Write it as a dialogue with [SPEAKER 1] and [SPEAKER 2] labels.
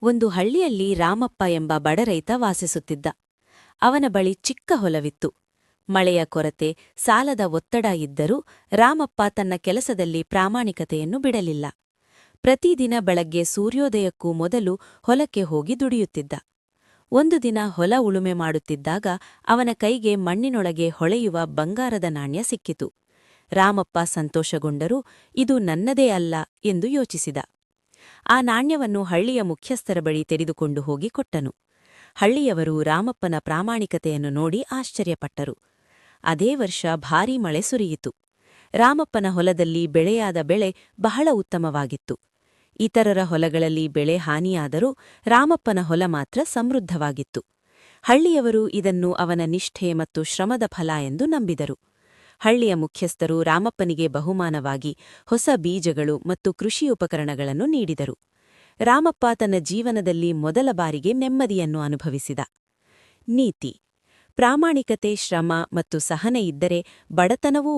[SPEAKER 1] ಒಂದು ಹಳ್ಳಿಯಲ್ಲಿ ರಾಮಪ್ಪ ಎಂಬ ಬಡ ರೈತ ವಾಸಿಸುತ್ತಿದ್ದ. ಅವನ ಬಳಿ ಚಿಕ್ಕ ಹೊಲವಿತ್ತು. ಮಳೆಯ ಕೊರತೆ, ಸಾಲದ ಒತ್ತಡ ಇದ್ದರೂ ರಾಮಪ್ಪ ತನ್ನ ಕೆಲಸದಲ್ಲಿ ಪ್ರಾಮಾಣಿಕತೆಯನ್ನು ಬಿಡಲಿಲ್ಲ. ಪ್ರತಿದಿನ ಬೆಳಗ್ಗೆ ಸೂರ್ಯೋದಯಕ್ಕೂ ಮೊದಲು ಹೊಲಕ್ಕೆ ಹೋಗಿ ದುಡಿಯುತ್ತಿದ್ದ. ಒಂದು ದಿನ ಹೊಲ ಉಳುಮೆ ಮಾಡುತ್ತಿದ್ದಾಗ ಅವನ ಕೈಗೆ ಮಣ್ಣಿನೊಳಗೆ ಹೊಳೆಯುವ ಬಂಗಾರದ ನಾಣ್ಯ ಸಿಕ್ಕಿತು. ರಾಮಪ್ಪ ಸಂತೋಷಗೊಂಡರೂ ಇದು ನನ್ನದೇ ಅಲ್ಲ ಎಂದು ಯೋಚಿಸಿದ. ಆ ನಾಣ್ಯವನ್ನು ಹಳ್ಳಿಯ ಮುಖ್ಯಸ್ಥರ ಬಳಿ ತೆಗೆದುಕೊಂಡು ಹೋಗಿ ಕೊಟ್ಟನು. ಹಳ್ಳಿಯವರು ರಾಮಪ್ಪನ ಪ್ರಾಮಾಣಿಕತೆಯನ್ನು ನೋಡಿ ಆಶ್ಚರ್ಯಪಟ್ಟರು. ಅದೇ ವರ್ಷ ಭಾರೀ ಮಳೆ ಸುರಿಯಿತು. ರಾಮಪ್ಪನ ಹೊಲದಲ್ಲಿ ಬೆಳೆಯಾದ ಬೆಳೆ ಬಹಳ ಉತ್ತಮವಾಗಿತ್ತು. ಇತರರ ಹೊಲಗಳಲ್ಲಿ ಬೆಳೆ ಹಾನಿಯಾದರೂ ರಾಮಪ್ಪನ ಹೊಲ ಮಾತ್ರ ಸಮೃದ್ಧವಾಗಿತ್ತು. ಹಳ್ಳಿಯವರು ಇದನ್ನು ಅವನ ನಿಷ್ಠೆ ಮತ್ತು ಶ್ರಮದ ಫಲ ಎಂದು ನಂಬಿದರು. ಹಳ್ಳಿಯ ಮುಖ್ಯಸ್ಥರು ರಾಮಪ್ಪನಿಗೆ ಬಹುಮಾನವಾಗಿ ಹೊಸ ಬೀಜಗಳು ಮತ್ತು ಕೃಷಿ ಉಪಕರಣಗಳನ್ನು ನೀಡಿದರು. ರಾಮಪ್ಪ ತನ್ನ ಜೀವನದಲ್ಲಿ ಮೊದಲ ಬಾರಿಗೆ ನೆಮ್ಮದಿಯನ್ನು ಅನುಭವಿಸಿದ. ನೀತಿ: ಪ್ರಾಮಾಣಿಕತೆ, ಶ್ರಮ ಮತ್ತು ಸಹನೆ ಇದ್ದರೆ ಬಡತನವೂ